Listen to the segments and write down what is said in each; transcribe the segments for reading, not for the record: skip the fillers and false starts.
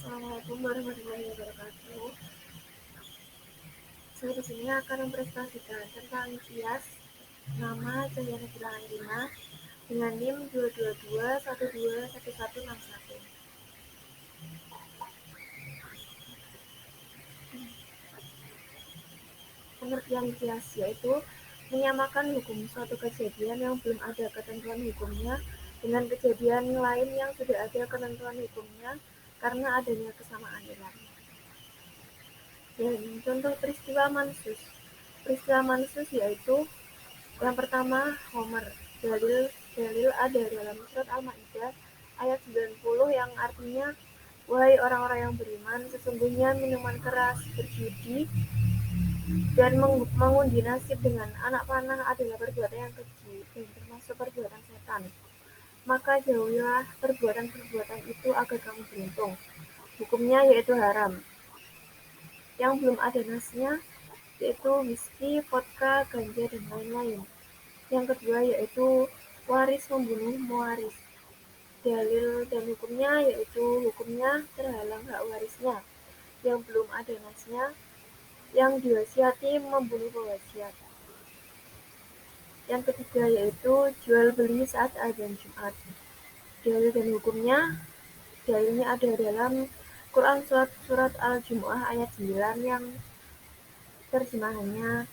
Assalamualaikum warahmatullahi wabarakatuh. Saya di sini akan mempresentasikan tentang kias nama Cahya Nabila Andina dengan NIM 222121161. Pengertian kias yaitu menyamakan hukum suatu kejadian yang belum ada ketentuan hukumnya dengan kejadian lain yang sudah ada ketentuan hukumnya karena adanya kesamaan ilat. Dan contoh peristiwa mansus. Peristiwa mansus yaitu yang pertama, Homer. Dalil ada dalam surat Al-Maidah ayat 90 yang artinya, wahai orang-orang yang beriman, sesungguhnya minuman keras, berjudi, dan mengundi nasib dengan anak panah adalah perbuatan yang keji dan termasuk perbuatan setan. Maka jauhilah perbuatan-perbuatan itu agar kamu beruntung. Hukumnya yaitu haram. Yang belum ada nasnya yaitu whisky, vodka, ganja, dan lain-lain. Yang kedua yaitu waris membunuh mewaris. Dalil dan hukumnya yaitu hukumnya terhalang hak warisnya yang belum ada nasnya, yang diwasiati membunuh pewasiat. Yang ketiga yaitu jual beli saat azan Jumat. Dalil dan hukumnya, dalilnya ada dalam Quran surat Al-Jumu'ah ayat 9 yang terjemahannya,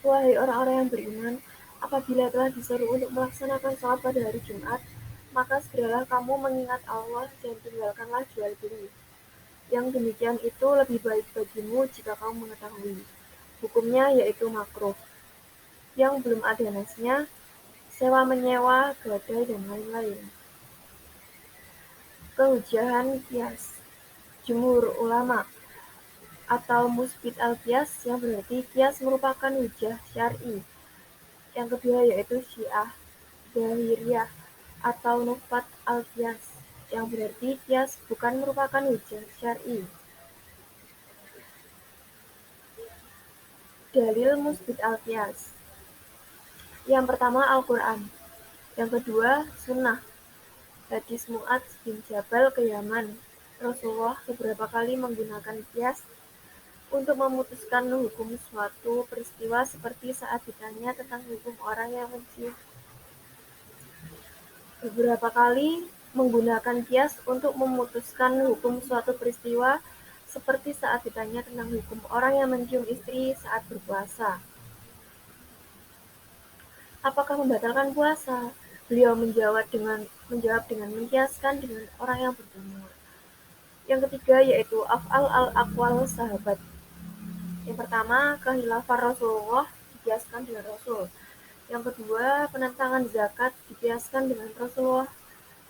wahai orang-orang yang beriman, apabila telah disuruh untuk melaksanakan sholat pada hari Jumat, maka segeralah kamu mengingat Allah dan tinggalkanlah jual beli. Yang demikian itu lebih baik bagimu jika kamu mengetahui. Hukumnya yaitu makruh. Yang belum ada nasnya, sewa menyewa, gadai, dan lain-lain. Kehujahan kias. Jumhur ulama atau musbit al-kias yang berarti kias merupakan hujah syar'i. Yang kedua yaitu Syiah, Zahiriyah atau Nufat al-Qiyas yang berarti kias bukan merupakan hujah syar'i. Dalil musbit al-Qiyas. Yang pertama Al-Quran, yang kedua Sunnah. Hadis Mu'adz bin Jabal ke Yaman. Rasulullah beberapa kali menggunakan kias untuk memutuskan hukum suatu peristiwa seperti saat ditanya tentang hukum orang yang mencium. Beberapa kali menggunakan kias untuk memutuskan hukum suatu peristiwa seperti saat ditanya tentang hukum orang yang mencium istri saat berpuasa. Apakah membatalkan puasa? Beliau menjawab dengan mengkiaskan dengan orang yang berjumur. Yang ketiga yaitu af'al al-aqwal sahabat. Yang pertama, kehilafan Rasulullah dikiaskan dengan Rasul. Yang kedua, penentangan zakat dikiaskan dengan Rasulullah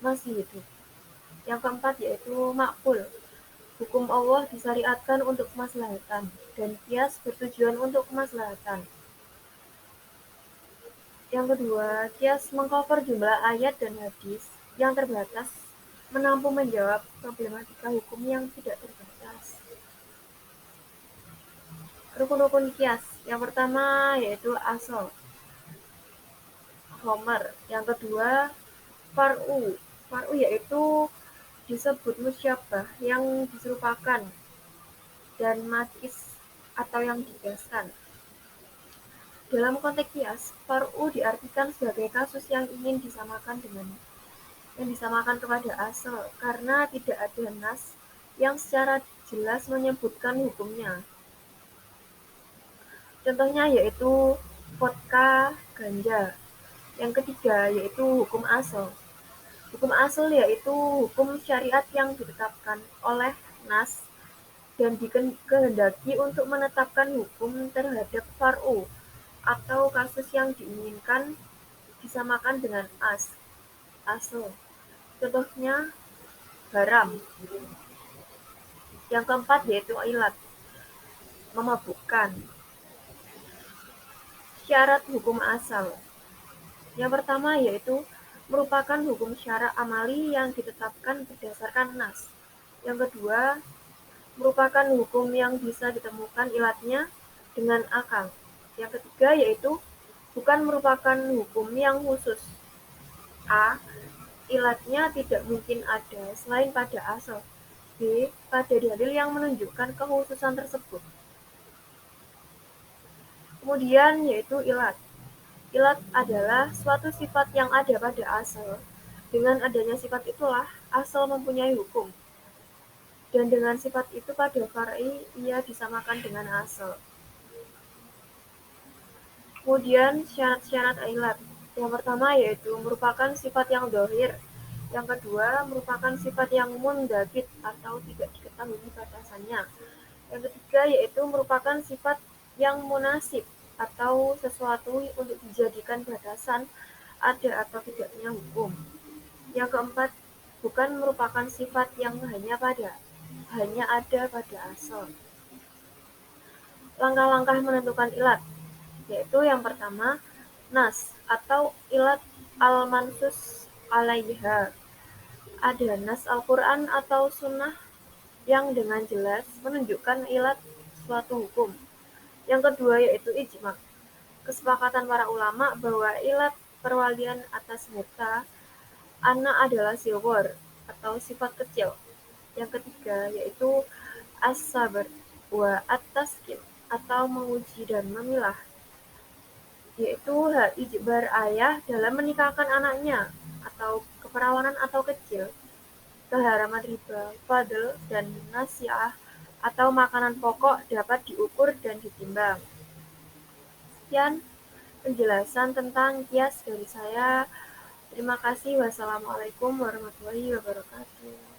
masih hidup. Yang keempat yaitu makbul. Hukum Allah disyariatkan untuk kemaslahatan dan kias bertujuan untuk kemaslahatan. Yang kedua, kias mengcover jumlah ayat dan hadis yang terbatas menampu menjawab problematika hukum yang tidak terbatas. Rukun-rukun kias. Yang pertama yaitu asal, Homer. Yang kedua, far'u. Far'u yaitu disebut musyabah yang diserupakan dan makis atau yang dikiaskan. Dalam konteks kias, far'u diartikan sebagai kasus yang ingin disamakan kepada asal karena tidak ada nas yang secara jelas menyebutkan hukumnya. Contohnya yaitu vodka, ganja. Yang ketiga yaitu hukum asal. Hukum asal yaitu hukum syariat yang ditetapkan oleh nas dan dikehendaki untuk menetapkan hukum terhadap far'u atau kasus yang diinginkan disamakan dengan asal. Contohnya haram. Yang keempat yaitu ilat, memabukkan. Syarat hukum asal. Yang pertama yaitu merupakan hukum syara amali yang ditetapkan berdasarkan nas. Yang kedua, merupakan hukum yang bisa ditemukan ilatnya dengan akal. Yang ketiga yaitu bukan merupakan hukum yang khusus. A. Ilatnya tidak mungkin ada selain pada asal. pada dalil yang menunjukkan kekhususan tersebut. Kemudian yaitu ilat. Ilat adalah suatu sifat yang ada pada asal. Dengan adanya sifat itulah asal mempunyai hukum. Dan dengan sifat itu pada far'i ia disamakan dengan asal. Kemudian syarat-syarat ilat. Yang pertama yaitu merupakan sifat yang dhahir. Yang kedua merupakan sifat yang mundabit atau tidak diketahui batasannya. Yang ketiga yaitu merupakan sifat yang munasib atau sesuatu untuk dijadikan batasan ada atau tidaknya hukum. Yang keempat, bukan merupakan sifat yang hanya ada pada asal. Langkah-langkah menentukan ilat, yaitu yang pertama, nas atau ilat al-mansus alaiha. Ada nas Al-Quran atau sunnah yang dengan jelas menunjukkan ilat suatu hukum. Yang kedua yaitu ijma, kesepakatan para ulama bahwa ilat perwalian atas harta anak adalah silwar atau sifat kecil. Yang ketiga yaitu as-sabr wa at-taskin atau menguji dan memilah, yaitu hak ijbar ayah dalam menikahkan anaknya atau keperawanan atau kecil, keharaman riba, fadl, dan nasiah atau makanan pokok dapat diukur dan ditimbang. Sekian penjelasan tentang kias dari saya. Terima kasih. Wassalamualaikum warahmatullahi wabarakatuh.